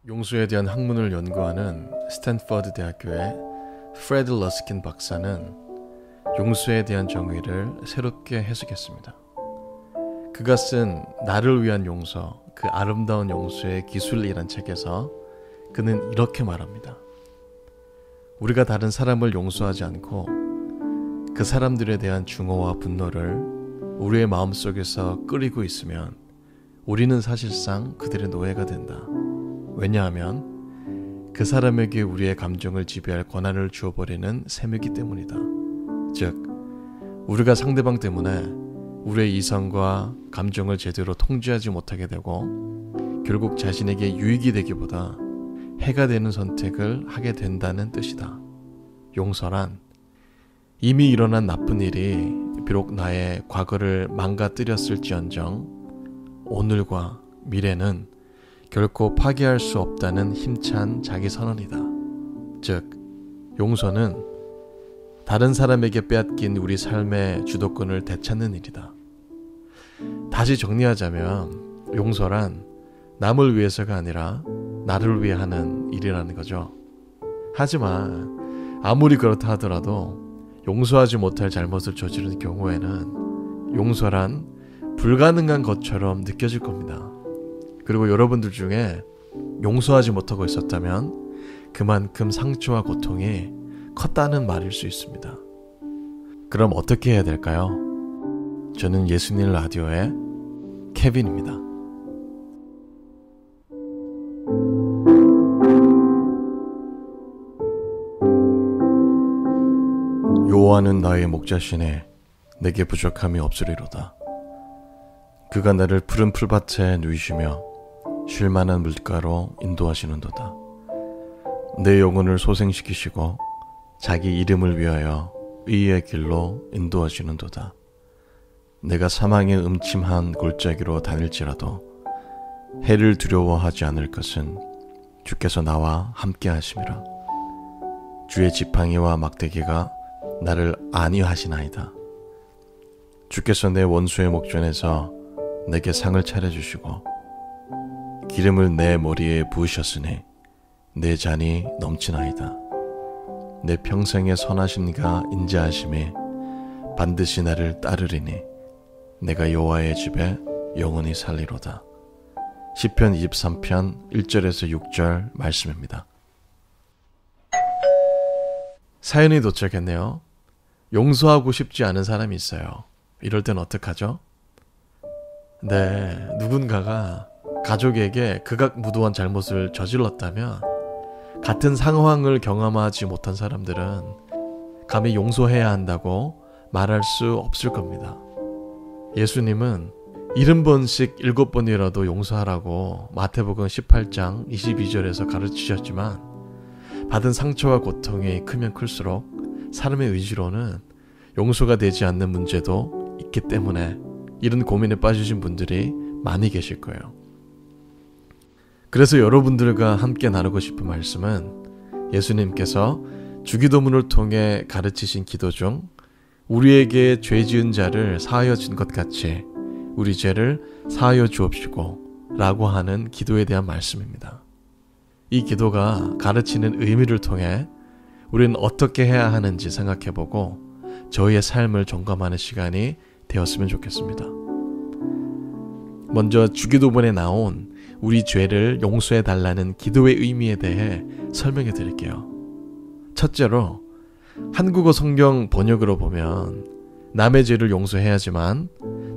용서에 대한 학문을 연구하는 스탠퍼드 대학교의 프레드 러스킨 박사는 용서에 대한 정의를 새롭게 해석했습니다. 그가 쓴 나를 위한 용서, 그 아름다운 용서의 기술이란 책에서 그는 이렇게 말합니다. 우리가 다른 사람을 용서하지 않고 그 사람들에 대한 증오와 분노를 우리의 마음속에서 끓이고 있으면 우리는 사실상 그들의 노예가 된다. 왜냐하면 그 사람에게 우리의 감정을 지배할 권한을 주어버리는 셈이기 때문이다. 즉, 우리가 상대방 때문에 우리의 이성과 감정을 제대로 통제하지 못하게 되고 결국 자신에게 유익이 되기보다 해가 되는 선택을 하게 된다는 뜻이다. 용서란 이미 일어난 나쁜 일이 비록 나의 과거를 망가뜨렸을지언정 오늘과 미래는 결코 파괴할 수 없다는 힘찬 자기 선언이다. 즉, 용서는 다른 사람에게 빼앗긴 우리 삶의 주도권을 되찾는 일이다. 다시 정리하자면 용서란 남을 위해서가 아니라 나를 위해 하는 일이라는 거죠. 하지만 아무리 그렇다 하더라도 용서하지 못할 잘못을 저지른 경우에는 용서란 불가능한 것처럼 느껴질 겁니다. 그리고 여러분들 중에 용서하지 못하고 있었다면 그만큼 상처와 고통이 컸다는 말일 수 있습니다. 그럼 어떻게 해야 될까요? 저는 예수님 라디오의 케빈입니다. 여호와는 나의 목자시네 내게 부족함이 없으리로다. 그가 나를 푸른 풀밭에 누이시며 쉴만한 물가로 인도하시는도다. 내 영혼을 소생시키시고 자기 이름을 위하여 의의 길로 인도하시는도다. 내가 사망의 음침한 골짜기로 다닐지라도 해를 두려워하지 않을 것은 주께서 나와 함께 하심이라. 주의 지팡이와 막대기가 나를 안위하시나이다. 주께서 내 원수의 목전에서 내게 상을 차려주시고 기름을 내 머리에 부으셨으니 내 잔이 넘치나이다. 내 평생의 선하심과 인자하심이 반드시 나를 따르리니 내가 여호와의 집에 영원히 살리로다. 시편 23편 1절에서 6절 말씀입니다. 사연이 도착했네요. 용서하고 싶지 않은 사람이 있어요. 이럴 땐 어떡하죠? 네, 누군가가 가족에게 극악무도한 잘못을 저질렀다면 같은 상황을 경험하지 못한 사람들은 감히 용서해야 한다고 말할 수 없을 겁니다. 예수님은 70번씩 7번이라도 용서하라고 마태복음 18장 22절에서 가르치셨지만 받은 상처와 고통이 크면 클수록 사람의 의지로는 용서가 되지 않는 문제도 있기 때문에 이런 고민에 빠지신 분들이 많이 계실 거예요. 그래서 여러분들과 함께 나누고 싶은 말씀은 예수님께서 주기도문을 통해 가르치신 기도 중 우리에게 죄 지은 자를 사하여 준 것 같이 우리 죄를 사하여 주옵시고 라고 하는 기도에 대한 말씀입니다. 이 기도가 가르치는 의미를 통해 우리는 어떻게 해야 하는지 생각해보고 저희의 삶을 점검하는 시간이 되었으면 좋겠습니다. 먼저 주기도문에 나온 우리 죄를 용서해 달라는 기도의 의미에 대해 설명해 드릴게요. 첫째로 한국어 성경 번역으로 보면 남의 죄를 용서해야지만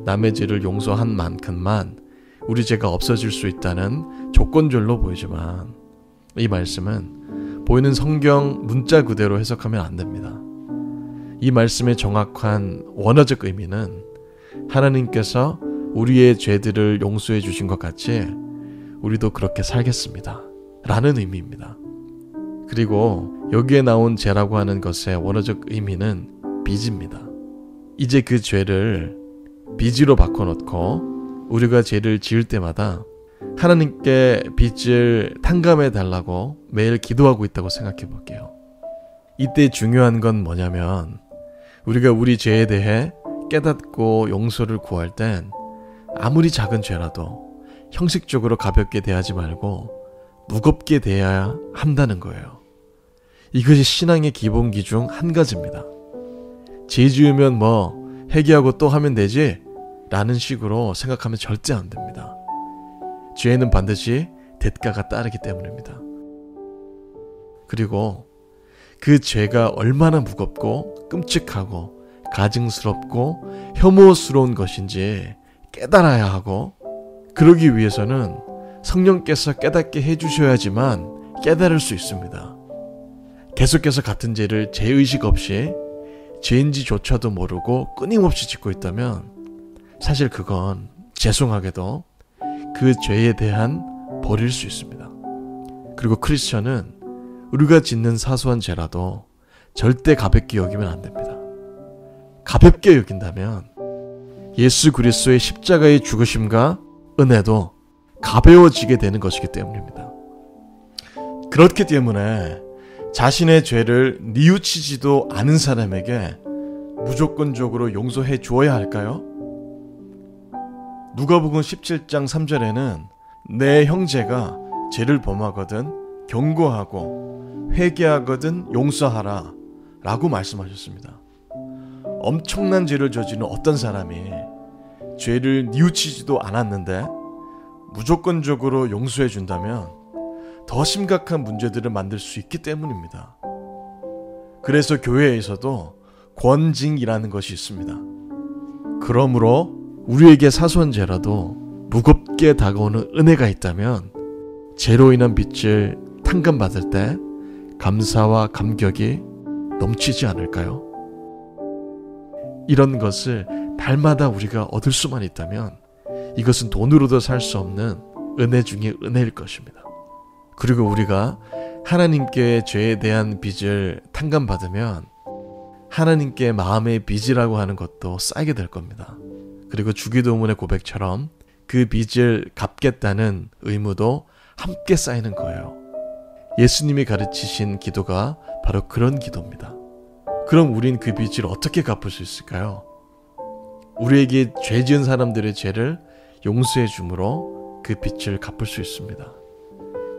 남의 죄를 용서한 만큼만 우리 죄가 없어질 수 있다는 조건절로 보이지만 이 말씀은 보이는 성경 문자 그대로 해석하면 안 됩니다. 이 말씀의 정확한 원어적 의미는 하나님께서 우리의 죄들을 용서해 주신 것 같이 우리도 그렇게 살겠습니다 라는 의미입니다. 그리고 여기에 나온 죄라고 하는 것의 원어적 의미는 빚입니다. 이제 그 죄를 빚으로 바꿔놓고 우리가 죄를 지을 때마다 하나님께 빚을 탕감해 달라고 매일 기도하고 있다고 생각해 볼게요. 이때 중요한 건 뭐냐면 우리가 우리 죄에 대해 깨닫고 용서를 구할 땐 아무리 작은 죄라도 형식적으로 가볍게 대하지 말고 무겁게 대해야 한다는 거예요. 이것이 신앙의 기본기 중 한 가지입니다. 죄 지으면 회개하고 또 하면 되지 라는 식으로 생각하면 절대 안 됩니다. 죄에는 반드시 대가가 따르기 때문입니다. 그리고 그 죄가 얼마나 무겁고 끔찍하고 가증스럽고 혐오스러운 것인지 깨달아야 하고, 그러기 위해서는 성령께서 깨닫게 해주셔야지만 깨달을 수 있습니다. 계속해서 같은 죄를 죄의식 없이 죄인지조차도 모르고 끊임없이 짓고 있다면 사실 그건 죄송하게도 그 죄에 대한 벌일 수 있습니다. 그리고 크리스천은 우리가 짓는 사소한 죄라도 절대 가볍게 여기면 안 됩니다. 가볍게 여긴다면 예수 그리스도의 십자가의 죽으심과 은혜도 가벼워지게 되는 것이기 때문입니다. 그렇기 때문에 자신의 죄를 뉘우치지도 않은 사람에게 무조건적으로 용서해 주어야 할까요? 누가복음 17장 3절에는 내 형제가 죄를 범하거든 경고하고 회개하거든 용서하라 라고 말씀하셨습니다. 엄청난 죄를 저지른 어떤 사람이 죄를 뉘우치지도 않았는데 무조건적으로 용서해 준다면 더 심각한 문제들을 만들 수 있기 때문입니다. 그래서 교회에서도 권징이라는 것이 있습니다. 그러므로 우리에게 사소한 죄라도 무겁게 다가오는 은혜가 있다면 죄로 인한 빚을 탕감받을 때 감사와 감격이 넘치지 않을까요? 이런 것을 날마다 우리가 얻을 수만 있다면 이것은 돈으로도 살 수 없는 은혜 중에 은혜일 것입니다. 그리고 우리가 하나님께 죄에 대한 빚을 탕감받으면 하나님께 마음의 빚이라고 하는 것도 쌓이게 될 겁니다. 그리고 주기도문의 고백처럼 그 빚을 갚겠다는 의무도 함께 쌓이는 거예요. 예수님이 가르치신 기도가 바로 그런 기도입니다. 그럼 우린 그 빚을 어떻게 갚을 수 있을까요? 우리에게 죄 지은 사람들의 죄를 용서해 줌으로 그 빚을 갚을 수 있습니다.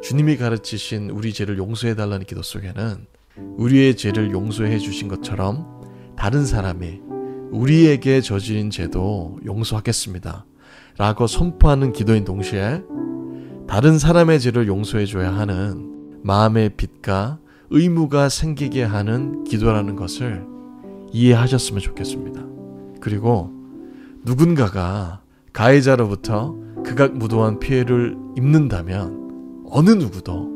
주님이 가르치신 우리 죄를 용서해 달라는 기도 속에는 우리의 죄를 용서해 주신 것처럼 다른 사람이 우리에게 저지른 죄도 용서하겠습니다 라고 선포하는 기도인 동시에 다른 사람의 죄를 용서해 줘야 하는 마음의 빚과 의무가 생기게 하는 기도라는 것을 이해하셨으면 좋겠습니다. 그리고 누군가가 가해자로부터 극악무도한 피해를 입는다면 어느 누구도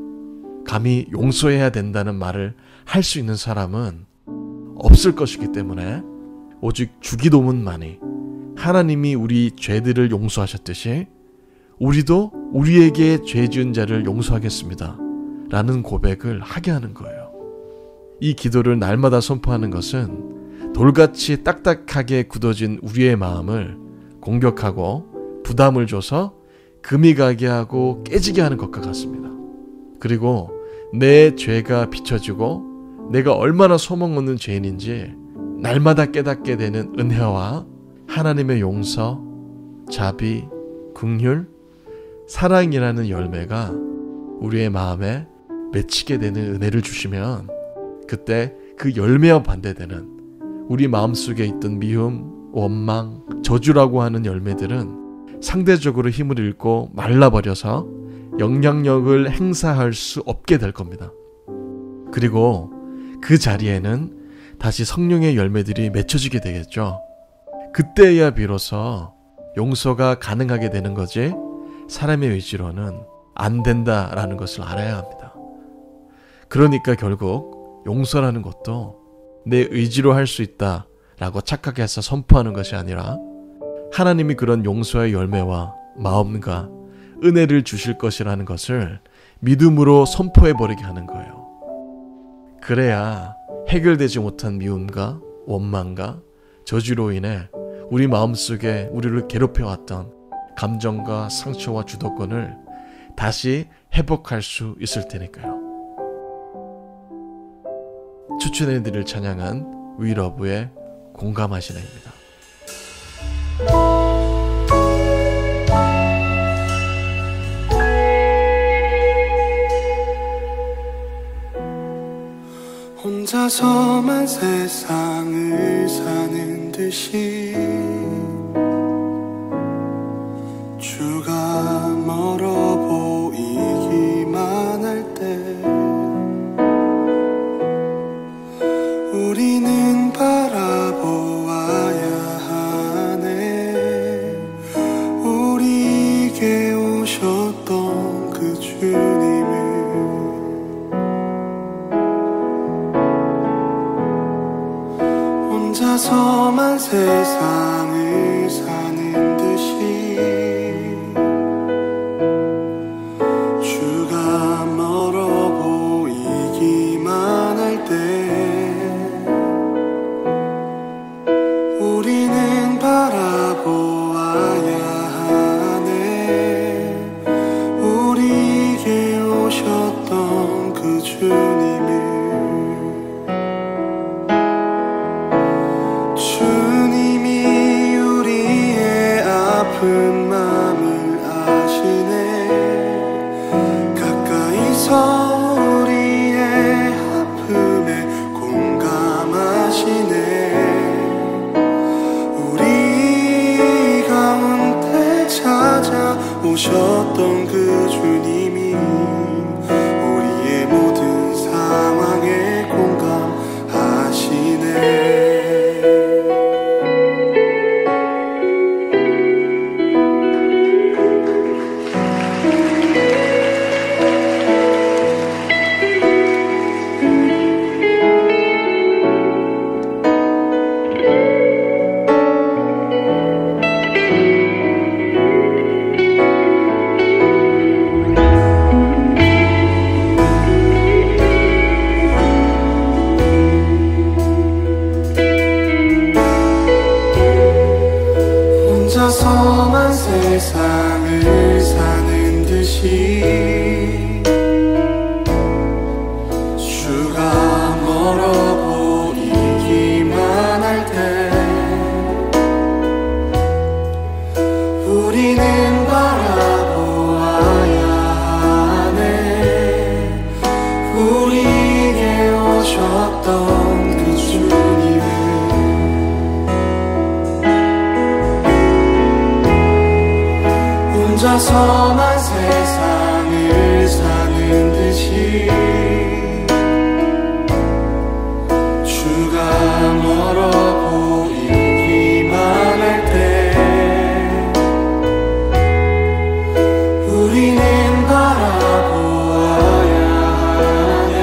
감히 용서해야 된다는 말을 할 수 있는 사람은 없을 것이기 때문에 오직 주기도문만이 하나님이 우리 죄들을 용서하셨듯이 우리도 우리에게 죄 지은 자를 용서하겠습니다 라는 고백을 하게 하는 거예요. 이 기도를 날마다 선포하는 것은 돌같이 딱딱하게 굳어진 우리의 마음을 공격하고 부담을 줘서 금이 가게 하고 깨지게 하는 것과 같습니다. 그리고 내 죄가 비춰지고 내가 얼마나 소망없는 죄인인지 날마다 깨닫게 되는 은혜와 하나님의 용서, 자비, 긍휼, 사랑이라는 열매가 우리의 마음에 맺히게 되는 은혜를 주시면 그때 그 열매와 반대되는 우리 마음속에 있던 미움, 원망, 저주라고 하는 열매들은 상대적으로 힘을 잃고 말라버려서 영향력을 행사할 수 없게 될 겁니다. 그리고 그 자리에는 다시 성령의 열매들이 맺혀지게 되겠죠. 그때야 비로소 용서가 가능하게 되는 거지 사람의 의지로는 안 된다라는 것을 알아야 합니다. 그러니까 결국 용서라는 것도 내 의지로 할 수 있다라고 착각해서 선포하는 것이 아니라 하나님이 그런 용서의 열매와 마음과 은혜를 주실 것이라는 것을 믿음으로 선포해버리게 하는 거예요. 그래야 해결되지 못한 미움과 원망과 저주로 인해 우리 마음속에 우리를 괴롭혀왔던 감정과 상처와 주도권을 다시 회복할 수 있을 테니까요. 추천해드릴 찬양은 위러브의 공감하시나입니다. 혼자서만 세상을 사는 듯이 주가 멀어 보이기만 할 때 우리는 바라보아야 하네. 우리에게 오셨던 그 주님을. 혼자서만 세상을 사는 듯이 주가 멀어 보이기만 할 때 우리는 바라보아야 하네. 우리에게 오셨던 그 주님을. 주님이 우리의 아픈 마음을 아시네. 가까이서 우리의 아픔에 공감하시네. 우리 가운데 찾아오셨던 그 주님이 우리의 모든 상황에 공감하시네. 혼자서만 세상을 사는 듯이 주가 멀어 보이기만 할 때 우리는 바라보아야 하네. 우리에게 오셨던 그 주님을. 혼자서만 세상을 사는 듯이 주가 멀어 보이기만 할 때 우리는 바라보아야 하네.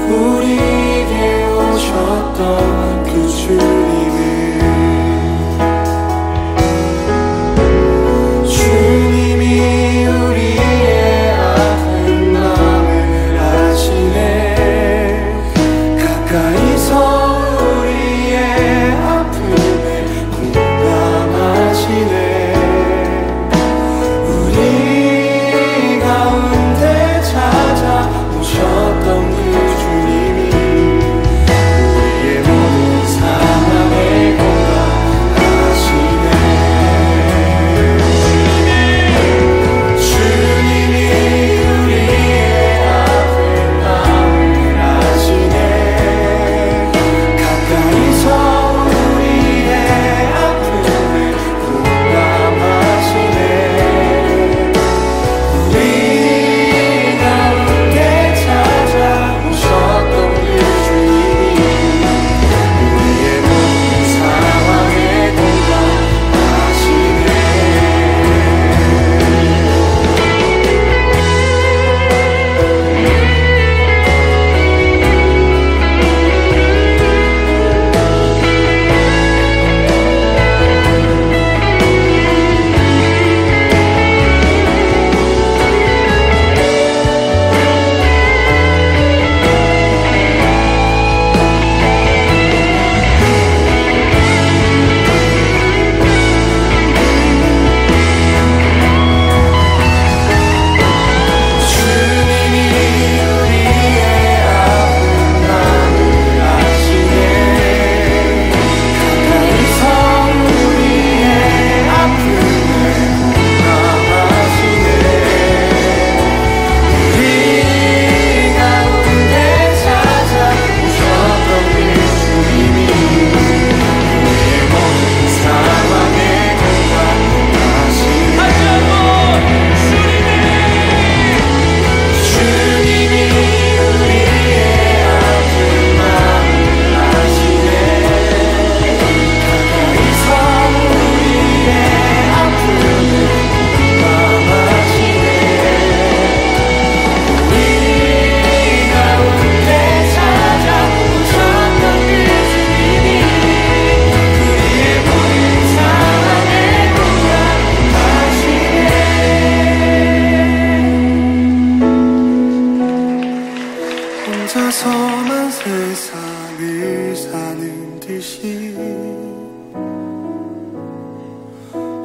우리에게 오셨던 그 주님을. 주님이 우리의 아픈 마음을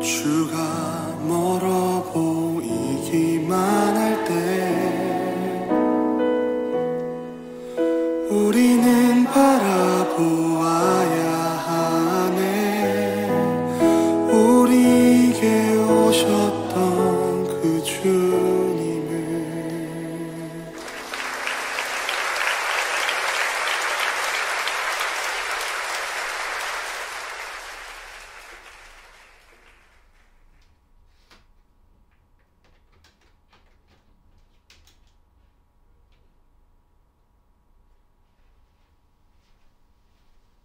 주가 멀어 보이기만 할 때 우리는 바라보아